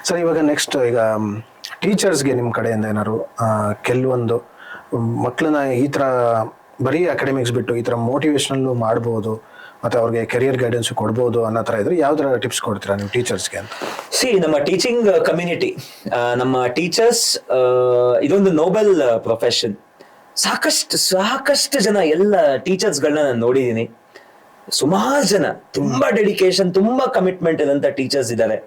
Sir ಇವಾಗ next ಈಗ ಟೀಚರ್ಸ್ಗೆ ನಿಮ್ಮ ಕಡೆಯಿಂದ ಏನಾದ್ರು ಕೆಲವೊಂದು ಮಕ್ಕಳನ್ನ ಈ ಥರ ಬರೀ ಅಕಾಡೆಮಿಕ್ಸ್ ಬಿಟ್ಟು ಈ ಥರ ಮೋಟಿವೇಶನಲ್ಲು ಮಾಡ್ಬೋದು ಮತ್ತು ಅವ್ರಿಗೆ ಕೆರಿಯರ್ ಗೈಡೆನ್ಸ್ ಕೊಡ್ಬೋದು ಅನ್ನೋ ಥರ ಇದ್ರೆ ಯಾವ ಥರ ಟಿಪ್ಸ್ ಕೊಡ್ತೀರಾ ನೀವು ಟೀಚರ್ಸ್ಗೆ ಅಂತ? ನಮ್ಮ ಟೀಚಿಂಗ್ ಕಮ್ಯುನಿಟಿ, ನಮ್ಮ ಟೀಚರ್ಸ್ ಇದೊಂದು ನೋಬೆಲ್ ಪ್ರೊಫೆಷನ್. ಸಾಕಷ್ಟು ಜನ ಎಲ್ಲ ಟೀಚರ್ಸ್ಗಳನ್ನ ನಾನು ನೋಡಿದ್ದೀನಿ. ಸುಮಾರು ಜನ ತುಂಬಾ ಡೆಡಿಕೇಶನ್, ತುಂಬಾ ಕಮಿಟ್ಮೆಂಟ್ ಇರೋಂಥ ಟೀಚರ್ಸ್ ಇದ್ದಾರೆ.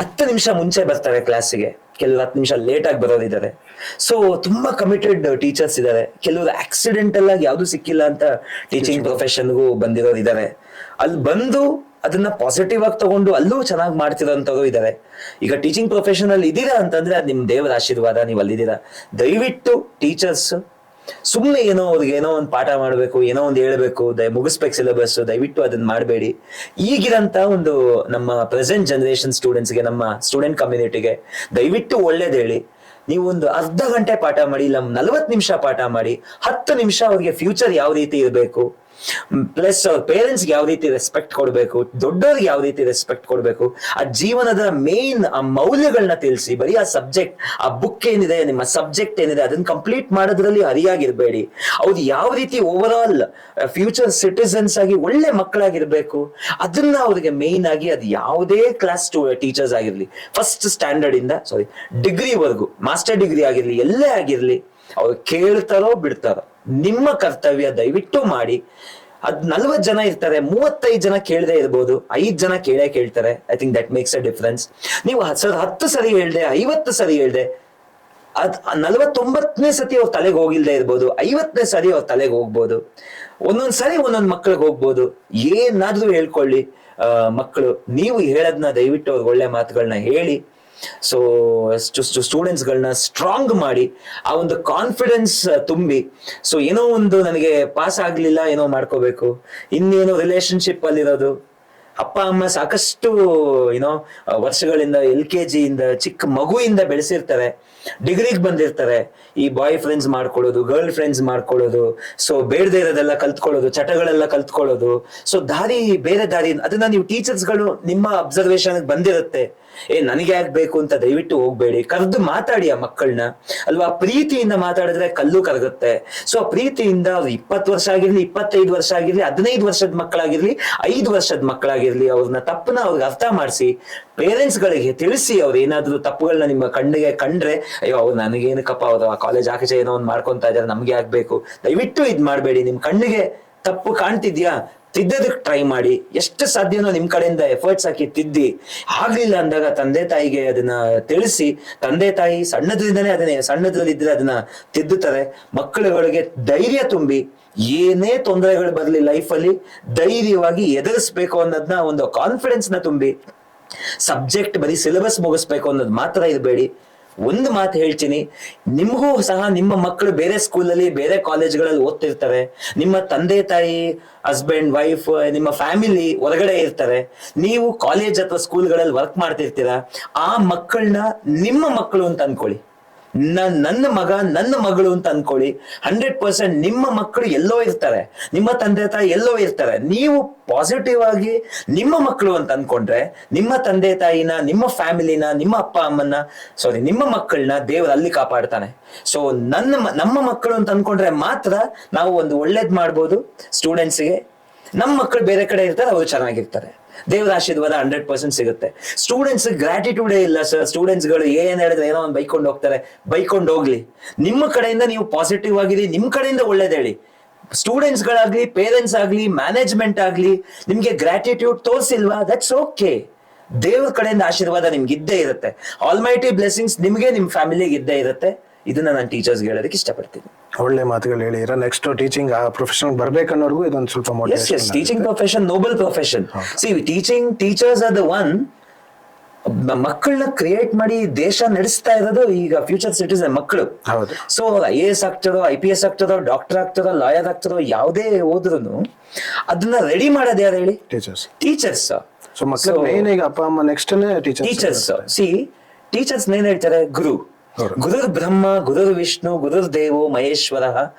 10 ನಿಮಿಷ ಮುಂಚೆ ಬರ್ತಾರೆ ಕ್ಲಾಸಿಗೆ, ಕೆಲವರು 10 ನಿಮಿಷ ಲೇಟ್ ಆಗಿ ಬರೋರಿದ್ದಾರೆ. ಸೊ ತುಂಬಾ ಕಮಿಟೆಡ್ ಟೀಚರ್ಸ್ ಇದ್ದಾರೆ. ಕೆಲವರು ಆಕ್ಸಿಡೆಂಟಲ್ ಆಗಿ ಯಾವ್ದು ಸಿಕ್ಕಿಲ್ಲ ಅಂತ ಟೀಚಿಂಗ್ ಪ್ರೊಫೆಷನ್ಗೂ ಬಂದಿರೋರು ಇದ್ದಾರೆ. ಅಲ್ಲಿ ಬಂದು ಅದನ್ನ ಪಾಸಿಟಿವ್ ಆಗಿ ತಗೊಂಡು ಅಲ್ಲೂ ಚೆನ್ನಾಗಿ ಮಾಡ್ತಿರೋಂಥವ್ರು ಇದ್ದಾರೆ. ಈಗ ಟೀಚಿಂಗ್ ಪ್ರೊಫೆಷನ್ ಅಲ್ಲಿ ಇದೀರಾ ಅಂತಂದ್ರೆ ಅದು ನಿಮ್ ದೇವರ ಆಶೀರ್ವಾದ, ನೀವು ಅಲ್ಲಿದ್ದೀರಾ. ದಯವಿಟ್ಟು ಟೀಚರ್ಸ್ ಸುಮ್ಮನೆ ಏನೋ ಅವ್ರಿಗೆ ಏನೋ ಒಂದು ಪಾಠ ಮಾಡ್ಬೇಕು, ಏನೋ ಒಂದು ಹೇಳ್ಬೇಕು, ಮುಗಿಸ್ಬೇಕು ಸಿಲೆಬಸ್, ದಯವಿಟ್ಟು ಅದನ್ನ ಮಾಡಬೇಡಿ. ಈಗಿರಂತ ಒಂದು ನಮ್ಮ ಪ್ರೆಸೆಂಟ್ ಜನರೇಷನ್ ಸ್ಟೂಡೆಂಟ್ಸ್ಗೆ, ನಮ್ಮ ಸ್ಟೂಡೆಂಟ್ ಕಮ್ಯುನಿಟಿಗೆ ದಯವಿಟ್ಟು ಒಳ್ಳೇದು ಹೇಳಿ. ನೀವು ಒಂದು ಅರ್ಧ ಗಂಟೆ ಪಾಠ ಮಾಡಿ, ಇಲ್ಲ 40 ನಿಮಿಷ ಪಾಠ ಮಾಡಿ, 10 ನಿಮಿಷ ಅವ್ರಿಗೆ ಫ್ಯೂಚರ್ ಯಾವ ರೀತಿ ಇರಬೇಕು, ಪ್ಲಸ್ ಅವ್ರ ಪೇರೆಂಟ್ಸ್ಗೆ ಯಾವ ರೀತಿ ರೆಸ್ಪೆಕ್ಟ್ ಕೊಡ್ಬೇಕು, ದೊಡ್ಡವ್ರಿಗೆ ಯಾವ ರೀತಿ ರೆಸ್ಪೆಕ್ಟ್ ಕೊಡ್ಬೇಕು, ಆ ಜೀವನದ ಮೇನ್ ಆ ಮೌಲ್ಯಗಳನ್ನ ತಿಳಿಸಿ. ಬರೀ ಆ ಸಬ್ಜೆಕ್ಟ್, ಆ ಬುಕ್ ಏನಿದೆ, ನಿಮ್ಮ ಸಬ್ಜೆಕ್ಟ್ ಏನಿದೆ ಅದನ್ನ ಕಂಪ್ಲೀಟ್ ಮಾಡೋದ್ರಲ್ಲಿ ಹರಿಯಾಗಿರ್ಬೇಡಿ. ಅವ್ರು ಯಾವ ರೀತಿ ಓವರ್ ಆಲ್ ಫ್ಯೂಚರ್ ಸಿಟಿಸನ್ಸ್ ಆಗಿ ಒಳ್ಳೆ ಮಕ್ಕಳಾಗಿರ್ಬೇಕು ಅದನ್ನ ಅವ್ರಿಗೆ ಮೇನ್ ಆಗಿ, ಅದು ಯಾವುದೇ ಕ್ಲಾಸ್ ಟೀಚರ್ಸ್ ಆಗಿರ್ಲಿ, ಫಸ್ಟ್ ಸ್ಟ್ಯಾಂಡರ್ಡ್ ಇಂದ ಡಿಗ್ರಿವರೆಗೂ, ಮಾಸ್ಟರ್ ಡಿಗ್ರಿ ಆಗಿರ್ಲಿ, ಎಲ್ಲೇ ಆಗಿರ್ಲಿ, ಅವ್ರು ಕೇಳ್ತಾರೋ ಬಿಡ್ತಾರೋ ನಿಮ್ಮ ಕರ್ತವ್ಯ ದಯವಿಟ್ಟು ಮಾಡಿ. 40 ಜನ ಇರ್ತಾರೆ, 35 ಜನ ಕೇಳದೆ ಇರ್ಬೋದು, 5 ಜನ ಕೇಳ್ತಾರೆ. I think that makes a difference. ನೀವು 10 ಸರಿ ಹೇಳ್ದೆ, 50 ಸರಿ ಹೇಳ್ದೆ, 49ನೇ ಸತಿ ಅವ್ರ ತಲೆಗೆ ಹೋಗಿಲ್ದೆ ಇರ್ಬೋದು, 50ನೇ ಸರಿ ಅವ್ರ ತಲೆಗೆ ಹೋಗ್ಬೋದು, ಒಂದೊಂದ್ ಸರಿ ಒಂದೊಂದ್ ಮಕ್ಳಿಗೆ ಹೋಗ್ಬೋದು. ಏನಾದ್ರೂ ಹೇಳ್ಕೊಳ್ಳಿ ಮಕ್ಕಳು, ನೀವು ಹೇಳದ್ನ ದಯವಿಟ್ಟು ಅವ್ರಿಗೆ ಒಳ್ಳೆ ಮಾತುಗಳನ್ನ ಹೇಳಿ. ಸೊ ಸ್ಟೂಡೆಂಟ್ಸ್ಗಳನ್ನ ಸ್ಟ್ರಾಂಗ್ ಮಾಡಿ, ಆ ಒಂದು ಕಾನ್ಫಿಡೆನ್ಸ್ ತುಂಬಿ. ಸೊ ಏನೋ ಒಂದು ನನಗೆ ಪಾಸ್ ಆಗ್ಲಿಲ್ಲ, ಏನೋ ಮಾಡ್ಕೋಬೇಕು, ಇನ್ನೇನೋ ರಿಲೇಶನ್ಶಿಪ್ ಅಲ್ಲಿರೋದು, ಅಪ್ಪ ಅಮ್ಮ ಸಾಕಷ್ಟು ಏನೋ ವರ್ಷಗಳಿಂದ LKG ಇಂದ ಚಿಕ್ಕ ಮಗುವಿಂದ ಬೆಳೆಸಿರ್ತಾರೆ, ಡಿಗ್ರಿಗೆ ಬಂದಿರ್ತಾರೆ. ಈ ಬಾಯ್ ಫ್ರೆಂಡ್ಸ್ ಮಾಡ್ಕೊಳ್ಳೋದು, ಗರ್ಲ್ ಫ್ರೆಂಡ್ಸ್ ಮಾಡ್ಕೊಳ್ಳೋದು, ಸೊ ಬೇಡದೇ ಇರೋದೆಲ್ಲ ಕಲ್ತ್ಕೊಳ್ಳೋದು, ಚಟಗಳೆಲ್ಲ ಕಲ್ತ್ಕೊಳ್ಳೋದು, ಸೊ ಬೇರೆ ದಾರಿ. ಅದನ್ನ ನೀವು ಟೀಚರ್ಸ್ಗಳು ನಿಮ್ಮ ಅಬ್ಸರ್ವೇಷನ್ ಬಂದಿರುತ್ತೆ. ನನಗೆ ಆಗ್ಬೇಕು ಅಂತ ದಯವಿಟ್ಟು ಹೋಗ್ಬೇಡಿ. ಕರೆದು ಮಾತಾಡಿ ಆ ಮಕ್ಕಳನ್ನ, ಅಲ್ವಾ? ಪ್ರೀತಿಯಿಂದ ಮಾತಾಡಿದ್ರೆ ಕಲ್ಲು ಕರಗುತ್ತೆ. ಸೊ ಆ ಪ್ರೀತಿಯಿಂದ ಅವ್ರು 20 ವರ್ಷ ಆಗಿರ್ಲಿ, 25 ವರ್ಷ ಆಗಿರ್ಲಿ, 15 ವರ್ಷದ ಮಕ್ಕಳಾಗಿರ್ಲಿ, 5 ವರ್ಷದ ಮಕ್ಕಳಾಗಿರ್ಲಿ, ಅವ್ರನ್ನ ತಪ್ಪನ್ನ ಅವ್ರಿಗೆ ಅರ್ಥ ಮಾಡಿಸಿ, ಪೇರೆಂಟ್ಸ್ ಗಳಿಗೆ ತಿಳಿಸಿ. ಅವ್ರು ಏನಾದ್ರು ತಪ್ಪುಗಳನ್ನ ನಿಮ್ಮ ಕಣ್ಣಿಗೆ ಕಂಡ್ರೆ, ಅಯ್ಯೋ ಅವ್ರು ನನಗೇನಕ್ಕಪ್ಪ, ಅವ್ರು ಆ ಕಾಲೇಜ್ ಆಚೆ ಏನೋ ಒಂದು ಮಾಡ್ಕೊಂತ ಇದಾರೆ, ನಮ್ಗೆ ಆಗ್ಬೇಕು, ದಯವಿಟ್ಟು ಇದ್ ಮಾಡ್ಬೇಡಿ. ನಿಮ್ ಕಣ್ಣಿಗೆ ತಪ್ಪು ಕಾಣ್ತಿದ್ಯಾ, ತಿದ್ದೋದಕ್ಕೆ ಟ್ರೈ ಮಾಡಿ. ಎಷ್ಟು ಸಾಧ್ಯನೋ ನಿಮ್ ಕಡೆಯಿಂದ ಎಫರ್ಟ್ಸ್ ಹಾಕಿ ತಿದ್ದಿ. ಆಗ್ಲಿಲ್ಲ ಅಂದಾಗ ತಂದೆ ತಾಯಿಗೆ ಅದನ್ನ ತಿಳಿಸಿ. ತಂದೆ ತಾಯಿ ಸಣ್ಣದ್ರಲ್ಲಿದ್ರೆ ಅದನ್ನ ತಿದ್ದುತ್ತಾರೆ. ಮಕ್ಕಳುಗಳಿಗೆ ಧೈರ್ಯ ತುಂಬಿ, ಏನೇ ತೊಂದರೆಗಳು ಬರ್ಲಿ ಲೈಫಲ್ಲಿ ಧೈರ್ಯವಾಗಿ ಎದುರಿಸ್ಬೇಕು ಅನ್ನೋದನ್ನ, ಒಂದು ಕಾನ್ಫಿಡೆನ್ಸ್ ನ ತುಂಬಿ. ಸಬ್ಜೆಕ್ಟ್ ಬರೀ ಸಿಲೆಬಸ್ ಮುಗಿಸ್ಬೇಕು ಅನ್ನೋದು ಮಾತ್ರ ಇರಬೇಡಿ. ಒಂದು ಮಾತು ಹೇಳ್ತೀನಿ, ನಿಮಗೂ ಸಹ ನಿಮ್ಮ ಮಕ್ಕಳು ಬೇರೆ ಸ್ಕೂಲಲ್ಲಿ, ಬೇರೆ ಕಾಲೇಜ್ಗಳಲ್ಲಿ ಓದ್ತಿರ್ತಾರೆ. ನಿಮ್ಮ ತಂದೆ ತಾಯಿ, ಹಸ್ಬೆಂಡ್, ವೈಫ್, ನಿಮ್ಮ ಫ್ಯಾಮಿಲಿ ಹೊರಗಡೆ ಇರ್ತಾರೆ. ನೀವು ಕಾಲೇಜ್ ಅಥವಾ ಸ್ಕೂಲ್ಗಳಲ್ಲಿ ವರ್ಕ್ ಮಾಡ್ತಿರ್ತೀರಾ. ಆ ಮಕ್ಕಳನ್ನ ನಿಮ್ಮ ಮಕ್ಕಳು ಅಂತ ಅನ್ಕೊಳ್ಳಿ. ನನ್ನ ಮಗ, ನನ್ನ ಮಗಳು ಅಂತ ಅನ್ಕೊಳ್ಳಿ. 100% ನಿಮ್ಮ ಮಕ್ಕಳು ಎಲ್ಲೋ ಇರ್ತಾರೆ, ನಿಮ್ಮ ತಂದೆ ತಾಯಿ ಎಲ್ಲೋ ಇರ್ತಾರೆ. ನೀವು ಪಾಸಿಟಿವ್ ಆಗಿ ನಿಮ್ಮ ಮಕ್ಕಳು ಅಂತ ಅನ್ಕೊಂಡ್ರೆ, ನಿಮ್ಮ ತಂದೆ ತಾಯಿನ, ನಿಮ್ಮ ಫ್ಯಾಮಿಲಿನ, ನಿಮ್ಮ ಅಪ್ಪ ಅಮ್ಮನ, ನಿಮ್ಮ ಮಕ್ಕಳನ್ನ ದೇವರು ಅಲ್ಲಿ ಕಾಪಾಡ್ತಾನೆ. ಸೊ ನಮ್ಮ ಮಕ್ಕಳು ಅಂತ ಅನ್ಕೊಂಡ್ರೆ ಮಾತ್ರ ನಾವು ಒಂದು ಒಳ್ಳೇದ್ ಮಾಡ್ಬೋದು ಸ್ಟೂಡೆಂಟ್ಸ್ಗೆ. ನಮ್ಮ ಮಕ್ಕಳು ಬೇರೆ ಕಡೆ ಇರ್ತಾರೆ, ಅವರು ಚೆನ್ನಾಗಿರ್ತಾರೆ. ದೇವರ ಆಶೀರ್ವಾದ 100% ಸಿಗುತ್ತೆ. ಸ್ಟೂಡೆಂಟ್ಸ್ ಗ್ರಾಟಿಟ್ಯೂಡೇ ಇಲ್ಲ ಸರ್. ಸ್ಟೂಡೆಂಟ್ಸ್ಗಳು ಏನ್ ಹೇಳಿದ್ರೆ ಏನೋ ಒಂದು ಬೈಕೊಂಡು ಹೋಗ್ತಾರೆ, ಬೈಕೊಂಡು ಹೋಗ್ಲಿ. ನಿಮ್ಮ ಕಡೆಯಿಂದ ನೀವು ಪಾಸಿಟಿವ್ ಆಗಿರಿ, ನಿಮ್ ಕಡೆಯಿಂದ ಒಳ್ಳೇದ್ ಹೇಳಿ. ಸ್ಟೂಡೆಂಟ್ಸ್ ಗಳಾಗ್ಲಿ, ಪೇರೆಂಟ್ಸ್ ಆಗ್ಲಿ, ಮ್ಯಾನೇಜ್ಮೆಂಟ್ ಆಗ್ಲಿ, ನಿಮ್ಗೆ ಗ್ರಾಟಿಟ್ಯೂಡ್ ತೋರಿಸಿಲ್ವಾ, ದಟ್ಸ್ ಓಕೆ. ದೇವ್ರ ಕಡೆಯಿಂದ ಆಶೀರ್ವಾದ ನಿಮ್ಗೆ ಇದ್ದೇ ಇರುತ್ತೆ. ಆಲ್ಮೈಟಿ ಬ್ಲೆಸ್ಸಿಂಗ್ಸ್ ನಿಮ್ಗೆ, ನಿಮ್ ಫ್ಯಾಮಿಲಿಗೆ ಇದ್ದೇ ಇರುತ್ತೆ. ಇದನ್ನ ನಾನು ಟೀಚರ್ಸ್ ಹೇಳೋದಕ್ಕೆ ಇಷ್ಟಪಡ್ತೀನಿ. ಒಳ್ಳೆ ಮಾತುಗಳು ಹೇಳಿರ. ನೆಕ್ಸ್ಟ್ ಟೀಚಿಂಗ್ ಆ ಪ್ರೊಫೆಷನ್ ಬರ್ಬೇಕನ್ನೋರ್ಗು ಇದೊಂದು ಸ್ವಲ್ಪ motivation. Teaching profession noble profession. Teachers are the one. ಮಕ್ಕಳನ್ನ ಕ್ರಿಯೇಟ್ ಮಾಡಿ ದೇಶ ನಡೆಸ್ತಾ ಇರೋದು ಈಗ ಫ್ಯೂಚರ್ ಸಿಟಿಸನ್ ಮಕ್ಕಳು. ಸೊ IAS ಆಗ್ತಾರೋ, IPS ಆಗ್ತಾರೋ, ಡಾಕ್ಟರ್ ಆಗ್ತಾರೋ, ಲಾಯರ್ ಆಗ್ತಾರೋ, ಯಾವುದೇ ಹೋದ್ರು ಅದನ್ನ ರೆಡಿ ಮಾಡೋದು ಯಾರು ಹೇಳಿ? ಟೀಚರ್ಸ್. ಸೊ ಮಕ್ಕಳು ಮೇನ್ ಈಗ ಅಪ್ಪ ಅಮ್ಮ, ನೆಕ್ಸ್ಟ್ ಟೀಚರ್ಸ್. ಟೀಚರ್ಸ್ ಏನ್ ಹೇಳ್ತಾರೆ? ಗುರುರ್ ಬ್ರಹ್ಮ ಗುರುರ್ ವಿಷ್ಣು ಗುರುರ್ ದೇವೋ ಮಹೇಶ್ವರ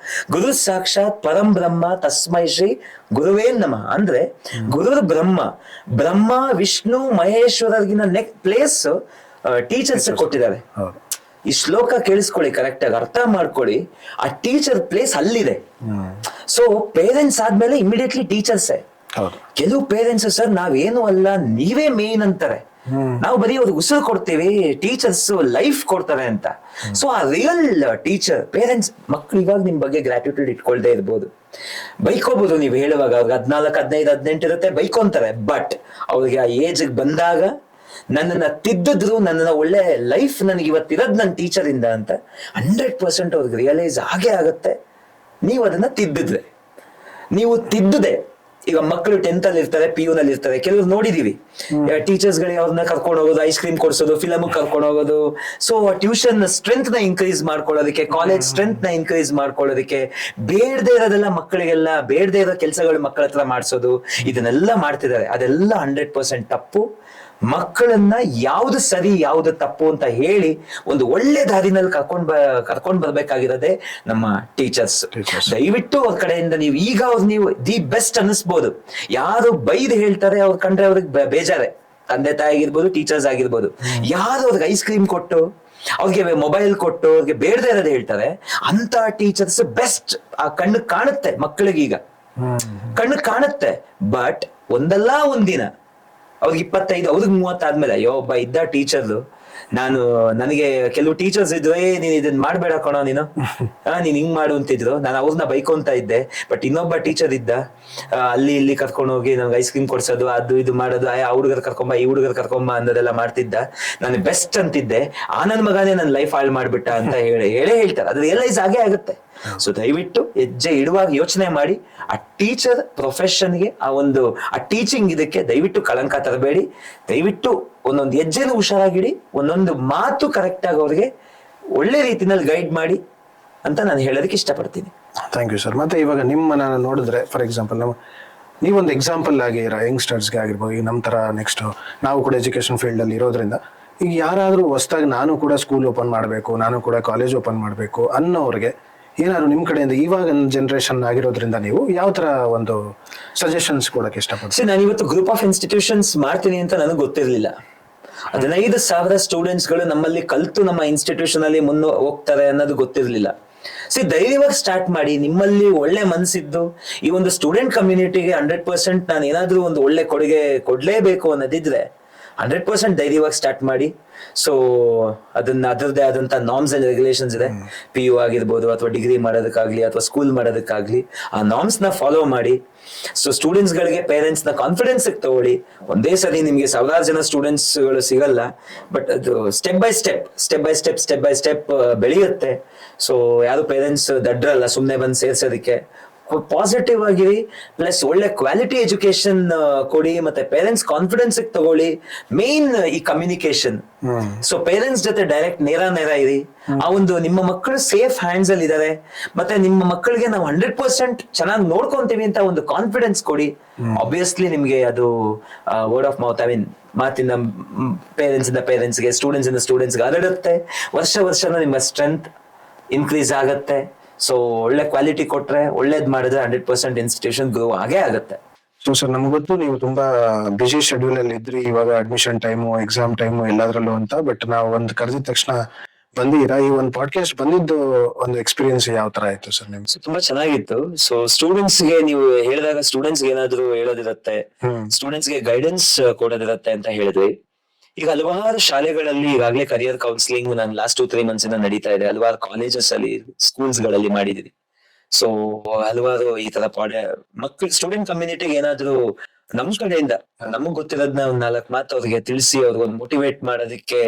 ಗುರು ಸಾಕ್ಷಾತ್ ಪರಂ ಬ್ರಹ್ಮ ತಸ್ಮೈ ಶ್ರೀ ಗುರುವೇ ನಮಃ. ಅಂದ್ರೆ ಗುರುರ್ ಬ್ರಹ್ಮ, ವಿಷ್ಣು, ಮಹೇಶ್ವರಗಿನ ಪ್ಲೇಸ್ ಟೀಚರ್ಸ್ ಕೊಟ್ಟಿದ್ದಾರೆ. ಹೌದು. ಈ ಶ್ಲೋಕ ಕೇಳಿಸ್ಕೊಳ್ಳಿ, ಕರೆಕ್ಟ್ ಆಗಿ ಅರ್ಥ ಮಾಡ್ಕೊಳ್ಳಿ. ಆ ಟೀಚರ್ ಪ್ಲೇಸ್ ಅಲ್ಲಿದೆ. ಸೊ ಪೇರೆಂಟ್ಸ್ ಆದ್ಮೇಲೆ ಇಮಿಡಿಯೇಟ್ಲಿ ಟೀಚರ್ಸೇ. ಹೌದು. ಕೆಲವು ಪೇರೆಂಟ್ಸ್ ಸರ್ ನಾವೇನು ಅಲ್ಲ, ನೀವೇ ಮೇನ್ ಅಂತಾರೆ. ನಾವು ಬರೀ ಅವ್ರಿಗೆ ಉಸಿರು ಕೊಡ್ತೀವಿ, ಟೀಚರ್ಸ್ ಲೈಫ್ ಕೊಡ್ತಾರೆ ಅಂತ. ಸೊ ಆ ರಿಯಲ್ ಟೀಚರ್ ಪೇರೆಂಟ್ಸ್. ಮಕ್ಳು ಇವಾಗ ನಿಮ್ ಬಗ್ಗೆ ಗ್ರಾಟ್ಯೂಟ್ಯೂಡ್ ಇಟ್ಕೊಳ್ದೇ ಇರ್ಬೋದು, ಬೈಕೋಬಹುದು ನೀವು ಹೇಳುವಾಗ. ಅವ್ರಿಗೆ 14, 15, 18 ಇರುತ್ತೆ, ಬೈಕೊಂತಾರೆ. ಬಟ್ ಅವ್ರಿಗೆ ಆ ಏಜ್ ಬಂದಾಗ ನನ್ನನ್ನ ತಿದ್ದಿದ್ರು, ನನ್ನನ್ನ ಒಳ್ಳೆ ಲೈಫ್ ನನಗೆ ಇವತ್ತಿರೋದ್ ನನ್ನ ಟೀಚರ್ ಇಂದ ಅಂತ 100% ಅವ್ರಿಗೆ ರಿಯಲೈಸ್ ಆಗೇ ಆಗತ್ತೆ. ನೀವು ಅದನ್ನ ತಿದ್ದಿದ್ರೆ, ನೀವು ತಿದ್ದದೆ. ಈಗ ಮಕ್ಕಳು 10th ಅಲ್ಲಿ ಇರ್ತಾರೆ, PU ನಲ್ಲಿ ಇರ್ತಾರೆ. ಕೆಲವ್ರು ನೋಡಿದೀವಿ, ಟೀಚರ್ಸ್ ಗಳಿಗೆ ಅವ್ರನ್ನ ಕರ್ಕೊಂಡು ಹೋಗೋದು, ಐಸ್ ಕ್ರೀಮ್ ಕೊಡ್ಸೋದು, ಫಿಲಮ್ ಕರ್ಕೊಂಡು ಹೋಗೋದು. ಸೊ ಟ್ಯೂಷನ್ ಸ್ಟ್ರೆಂತ್ ನ ಇನ್ಕ್ರೀಸ್ ಮಾಡ್ಕೊಳ್ಳೋದಕ್ಕೆ, ಕಾಲೇಜ್ ಸ್ಟ್ರೆಂತ್ ನ ಇನ್ಕ್ರೀಸ್ ಮಾಡ್ಕೊಳ್ಳೋದಕ್ಕೆ, ಬೇಡದೇ ಇರೋದೆಲ್ಲ ಮಕ್ಕಳಿಗೆಲ್ಲ ಬೇಡದೇ ಇರೋ ಕೆಲಸಗಳು ಮಕ್ಕಳ ಹತ್ರ ಮಾಡಿಸೋದು, ಇದನ್ನೆಲ್ಲ ಮಾಡ್ತಿದ್ದಾರೆ. ಅದೆಲ್ಲ 100% ತಪ್ಪು. ಮಕ್ಕಳನ್ನ ಯಾವ್ದು ಸರಿ ಯಾವ್ದು ತಪ್ಪು ಅಂತ ಹೇಳಿ ಒಂದು ಒಳ್ಳೆ ದಾರಿನಲ್ಲಿ ಕರ್ಕೊಂಡ್ ಬರ್ಬೇಕಾಗಿರೋದೇ ನಮ್ಮ ಟೀಚರ್ಸ್. ದಯವಿಟ್ಟು ಅವ್ರ ಕಡೆಯಿಂದ ನೀವು ದಿ ಬೆಸ್ಟ್ ಅನ್ನಿಸ್ಬೋದು. ಯಾರು ಬೈದ್ ಹೇಳ್ತಾರೆ ಅವ್ರ ಕಂಡ್ರೆ ಅವ್ರಿಗೆ ಬೇಜಾರೆ, ತಂದೆ ತಾಯಿ ಆಗಿರ್ಬೋದು, ಟೀಚರ್ಸ್ ಆಗಿರ್ಬೋದು. ಯಾರು ಅವ್ರಿಗೆ ಐಸ್ ಕ್ರೀಮ್ ಕೊಟ್ಟು, ಅವ್ರಿಗೆ ಮೊಬೈಲ್ ಕೊಟ್ಟು, ಅವ್ರಿಗೆ ಬೇಡದೇ ಇರೋದು ಹೇಳ್ತಾರೆ, ಅಂತ ಟೀಚರ್ಸ್ ಬೆಸ್ಟ್. ಆ ಕಣ್ಣು ಕಾಣುತ್ತೆ ಮಕ್ಕಳಿಗೀಗ, ಕಣ್ಣು ಕಾಣುತ್ತೆ. ಬಟ್ ಒಂದಲ್ಲ ಒಂದಿನ ಅವ್ರಿಗೆ 25, ಅವ್ರಿಗೆ 30 ಆದ್ಮೇಲೆ, ಅಯ್ಯೋ ಒಬ್ಬ ಇದ್ದ ಟೀಚರ್, ನನಗೆ ಕೆಲವು ಟೀಚರ್ಸ್ ಇದ್ರು, ನೀನ್ ಇದನ್ ಮಾಡ್ಬೇಡ ಕಣೋ, ನೀನು ಹಿಂಗ್ ಮಾಡು ಅಂತಿದ್ರು. ನಾನು ಅವ್ರನ್ನ ಬೈಕೊಂತ ಇದ್ದೆ. ಬಟ್ ಇನ್ನೊಬ್ಬ ಟೀಚರ್ ಇದ್ದ, ಅಲ್ಲಿ ಇಲ್ಲಿ ಕರ್ಕೊಂಡು ಹೋಗಿ ನಮ್ಗೆ ಐಸ್ ಕ್ರೀಮ್ ಕೊಡ್ಸೋದು, ಅದು ಇದು ಮಾಡೋದು, ಆ ಹುಡುಗರ್ ಕರ್ಕೊಂಬ, ಈ ಹುಡುಗರ್ ಕರ್ಕೊಂಬ ಅನ್ನೋದೆಲ್ಲ ಮಾಡ್ತಿದ್ದ. ನಾನು ಬೆಸ್ಟ್ ಅಂತಿದ್ದೆ, ಆ ನನ್ ಮಗನೇ ನನ್ನ ಲೈಫ್ ಹಾಳು ಮಾಡ್ಬಿಟ್ಟ ಅಂತ ಹೇಳ್ತಾರೆ. ಅದು ರಿಯಲೈಸ್ ಆಗೇ ಆಗುತ್ತೆ. ಸೊ ದಯವಿಟ್ಟು ಹೆಜ್ಜೆ ಇಡುವಾಗ ಯೋಚನೆ ಮಾಡಿ. ಆ ಟೀಚರ್ ಪ್ರೊಫೆಷನ್ಗೆ, ಆ ಟೀಚಿಂಗ್ ಇದಕ್ಕೆ ದಯವಿಟ್ಟು ಕಳಂಕ ತರಬೇಡಿ. ದಯವಿಟ್ಟು ಒಂದೊಂದು ಹೆಜ್ಜೆನೂ ಹುಷಾರಾಗಿಡಿ, ಒಂದೊಂದು ಮಾತು ಕರೆಕ್ಟ್ ಆಗಿ ಅವ್ರಿಗೆ ಒಳ್ಳೆ ರೀತಿನಲ್ಲಿ ಗೈಡ್ ಮಾಡಿ ಅಂತ ನಾನು ಹೇಳೋದಕ್ಕೆ ಇಷ್ಟಪಡ್ತೀನಿ. Thank you sir. ಮತ್ತೆ ಇವಾಗ ನಿಮ್ಮನ್ನ ನೋಡಿದ್ರೆ, ಫಾರ್ ಎಕ್ಸಾಂಪಲ್, ನೀವೊಂದು ಎಕ್ಸಾಂಪಲ್ ಆಗಿ ಯಂಗ್ಸ್ಟರ್ಸ್ಗೆ ಆಗಿರ್ಬೋದು, ಈಗ ನಮ್ಮ ಥರ ನೆಕ್ಸ್ಟ್ ನಾವು ಕೂಡ ಎಜುಕೇಶನ್ ಫೀಲ್ಡಲ್ಲಿ ಇರೋದ್ರಿಂದ, ಈಗ ಯಾರಾದರೂ ಹೊಸದಾಗಿ ನಾನು ಕೂಡ ಸ್ಕೂಲ್ ಓಪನ್ ಮಾಡಬೇಕು, ನಾನು ಕೂಡ ಕಾಲೇಜ್ ಓಪನ್ ಮಾಡಬೇಕು ಅನ್ನೋರಿಗೆ ಏನಾದ್ರು ನಿಮ್ಮ ಕಡೆಯಿಂದ, ಇವಾಗ ಜನರೇಷನ್ ಆಗಿರೋದ್ರಿಂದ ನೀವು ಯಾವ ತರ ಒಂದು ಸಜೆಷನ್ಸ್ ಕೊಡಕ್ಕೆ ಇಷ್ಟಪಡ್ತೀನಿ? ನಾನು ಇವತ್ತು ಗ್ರೂಪ್ ಆಫ್ ಇನ್ಸ್ಟಿಟ್ಯೂಷನ್ಸ್ ಮಾಡ್ತೀನಿ ಅಂತ ನನಗೆ ಗೊತ್ತಿರಲಿಲ್ಲ. 15,000 ಸ್ಟೂಡೆಂಟ್ಸ್ ಗಳು ನಮ್ಮಲ್ಲಿ ಕಲ್ತು ನಮ್ಮ ಇನ್ಸ್ಟಿಟ್ಯೂಷನ್ ಅಲ್ಲಿ ಮುಂದೆ ಹೋಗ್ತಾರೆ ಅನ್ನೋದು ಗೊತ್ತಿರಲಿಲ್ಲ. ಧೈರ್ಯವಾಗಿ ಸ್ಟಾರ್ಟ್ ಮಾಡಿ. ನಿಮ್ಮಲ್ಲಿ ಒಳ್ಳೆ ಮನಸ್ಸಿದ್ದು ಈ ಒಂದು ಸ್ಟೂಡೆಂಟ್ ಕಮ್ಯುನಿಟಿಗೆ 100% ನಾನು ಏನಾದ್ರೂ ಒಂದು ಒಳ್ಳೆ ಕೊಡುಗೆ ಕೊಡ್ಲೇಬೇಕು ಅನ್ನೋದಿದ್ರೆ 100% ಧೈರ್ಯವಾಗಿ ಸ್ಟಾರ್ಟ್ ಮಾಡಿ. ಸೊ ಅದರದ್ದೇ ಆದಂತ ನಾರ್ಮ್ಸ್ ಅಂಡ್ ರೆಗ್ಯುಲೇಷನ್ಸ್ ಇದೆ. PU ಆಗಿರ್ಬೋದು, ಅಥವಾ ಡಿಗ್ರಿ ಮಾಡೋದಕ್ಕಾಗ್ಲಿ, ಅಥವಾ ಸ್ಕೂಲ್ ಮಾಡೋದಕ್ಕಾಗ್ಲಿ, ಆ ನಾರ್ಮ್ಸ್ ನ ಫಾಲೋ ಮಾಡಿ. ಸೊ ಸ್ಟೂಡೆಂಟ್ಸ್ ಗಳಿಗೆ, ಪೇರೆಂಟ್ಸ್ ನ ಕಾನ್ಫಿಡೆನ್ಸ್ ತಗೊಳ್ಳಿ. ಒಂದೇ ಸರಿ ನಿಮ್ಗೆ 1000 ಜನ ಸ್ಟೂಡೆಂಟ್ಸ್ ಗಳು ಸಿಗಲ್ಲ. ಬಟ್ ಅದು ಸ್ಟೆಪ್ ಬೈ ಸ್ಟೆಪ್ ಬೆಳೆಯುತ್ತೆ. ಸೊ ಯಾರು ಪೇರೆಂಟ್ಸ್ ದಡ್ರಲ್ಲ ಸುಮ್ನೆ ಬಂದು ಸೇರ್ಸೋದಕ್ಕೆ. ಪಾಸಿಟಿವ್ ಆಗಿರಿ, ಪ್ಲಸ್ ಒಳ್ಳೆ ಕ್ವಾಲಿಟಿ ಎಜುಕೇಶನ್ ಕೊಡಿ, ಮತ್ತೆ ಪೇರೆಂಟ್ಸ್ ಕಾನ್ಫಿಡೆನ್ಸ್ ತಗೊಳ್ಳಿ. ಮೇನ್ ಈ ಕಮ್ಯುನಿಕೇಶನ್. ಸೊ ಪೇರೆಂಟ್ಸ್ ಜೊತೆ ಡೈರೆಕ್ಟ್ ನೇರ ಇರಿ. ಆ ಒಂದು ನಿಮ್ಮ ಮಕ್ಕಳು ಸೇಫ್ ಹ್ಯಾಂಡ್ಸ್ ಅಲ್ಲಿ ಇದಾರೆ, ಮತ್ತೆ ನಿಮ್ಮ ಮಕ್ಕಳಿಗೆ ನಾವು 100% ಚೆನ್ನಾಗಿ ನೋಡ್ಕೊಂತೀವಿ ಅಂತ ಒಂದು ಕಾನ್ಫಿಡೆನ್ಸ್ ಕೊಡಿ. ಆಬ್ವಿಯಸ್ಲಿ ನಿಮ್ಗೆ ಅದು ವರ್ಡ್ ಆಫ್ ಮೌತ್, ಮಾತಿನ ಪೇರೆಂಟ್ಸ್ಗೆ, ಸ್ಟೂಡೆಂಟ್ಸ್ಗೆ ಹರಡುತ್ತೆ. ವರ್ಷನೂ ನಿಮ್ಮ ಸ್ಟ್ರೆಂತ್ ಇನ್ಕ್ರೀಸ್ ಆಗತ್ತೆ. ಸೊ ಒಳ್ಳೆ ಕ್ವಾಲಿಟಿ ಕೊಟ್ರೆ, ಒಳ್ಳೇದ್ ಮಾಡಿದ್ರೆ 100% ಇನ್ಸ್ಟಿಟ್ಯೂಷನ್ ಗ್ರೋ ಆಗೇ ಆಗುತ್ತೆ. ಸೊ ಸರ್, ನಮ್ಗೆ ಗೊತ್ತು ನೀವು ತುಂಬಾ ಬಿಸಿ ಶೆಡ್ಯೂಲ್ ಅಲ್ಲಿ ಇದ್ರಿ, ಇವಾಗ ಅಡ್ಮಿಷನ್ ಟೈಮು, ಎಕ್ಸಾಮ್ ಟೈಮು ಎಲ್ಲಾದ್ರಲ್ಲೂ ಅಂತ. ಬಟ್ ನಾವು ಒಂದು ಕರೆದಿದ ತಕ್ಷಣ ಬಂದಿರಾ. ಈ ಒಂದು ಪಾಡ್ಕಾಸ್ಟ್ ಬಂದಿದ್ದು ಒಂದು ಎಕ್ಸ್ಪೀರಿಯನ್ಸ್ ಯಾವ ತರ ಆಯ್ತು ಸರ್ ನಿಮ್ಗೆ? ತುಂಬಾ ಚೆನ್ನಾಗಿತ್ತು. ಸೊ ಸ್ಟೂಡೆಂಟ್ಸ್ ಗೆ ನೀವು ಹೇಳಿದಾಗ, ಸ್ಟೂಡೆಂಟ್ಸ್ ಗೆ ಏನಾದ್ರು ಹೇಳೋದಿರತ್ತೆ, ಸ್ಟೂಡೆಂಟ್ಸ್ ಗೆ ಗೈಡೆನ್ಸ್ ಕೊಡೋದಿರತ್ತೆ ಅಂತ ಹೇಳಿದ್ವಿ. ಈಗ ಹಲವಾರು ಶಾಲೆಗಳಲ್ಲಿ ಈಗಾಗಲೇ ಕರಿಯರ್ ಕೌನ್ಸಿಲಿಂಗ್ ನಾನು ಲಾಸ್ಟ್ 2-3 ಮಂತ್ಸ್ ಇಂದ ನಡೀತಾ ಇದೆ. ಹಲವಾರು ಕಾಲೇಜಸ್ ಅಲ್ಲಿ, ಸ್ಕೂಲ್ಸ್ ಗಳಲ್ಲಿ ಮಾಡಿದೀವಿ. ಸೊ ಹಲವಾರು ಈ ತರ ಮಕ್ಕಳು, ಸ್ಟೂಡೆಂಟ್ ಕಮ್ಯುನಿಟಿಗೆ ಏನಾದ್ರು ನಮ್ ಕಡೆಯಿಂದ ನಮಗ್ ಗೊತ್ತಿರೋದ್ನ 4 ಮಾತು ಅವ್ರಿಗೆ ತಿಳಿಸಿ, ಅವ್ರಿಗೊಂದು ಮೋಟಿವೇಟ್ ಮಾಡೋದಕ್ಕೆ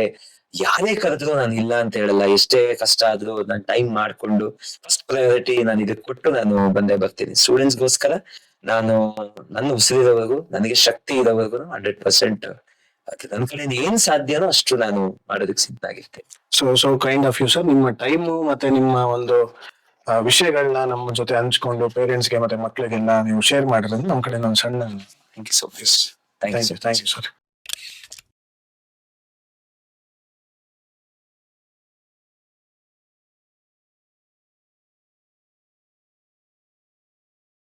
ಯಾರೇ ಕರೆದ್ರು ನಾನು ಇಲ್ಲ ಅಂತ ಹೇಳಲ್ಲ. ಎಷ್ಟೇ ಕಷ್ಟ ಆದ್ರೂ ನಾನು ಟೈಮ್ ಮಾಡ್ಕೊಂಡು ಫಸ್ಟ್ ಪ್ರಯಾರಿಟಿ ನಾನು ಇದಕ್ಕೆ ಕೊಟ್ಟು ನಾನು ಬಂದೇ ಬರ್ತೀನಿ. ಸ್ಟೂಡೆಂಟ್ಸ್ಗೋಸ್ಕರ ನಾನು ನನ್ನ ಉಸಿರಿರೋವರೆಗೂ, ನನಗೆ ಶಕ್ತಿ ಇರೋವರೆಗೂ 100% ನನ್ನ ಕಡೆ ಏನ್ ಸಾಧ್ಯನೋ ಅಷ್ಟು ನಾನು ಮಾಡೋದಕ್ಕೆ ಸಿದ್ಧಾಗಿರ್ತೇನೆ. So kind of you sir. ನಿಮ್ಮ ಟೈಮು ಮತ್ತೆ ನಿಮ್ಮ ಒಂದು ವಿಷಯಗಳನ್ನ ನಮ್ಮ ಜೊತೆ ಹಂಚ್ಕೊಂಡು ಪೇರೆಂಟ್ಸ್ಗೆ ಮತ್ತೆ ಮಕ್ಕಳಿಗೆಲ್ಲ ನೀವು ಶೇರ್ ಮಾಡಿರೋದು ನಮ್ಮ ಕಡೆ ಒಂದು ಸಣ್ಣ thank you so much. Thank you sir.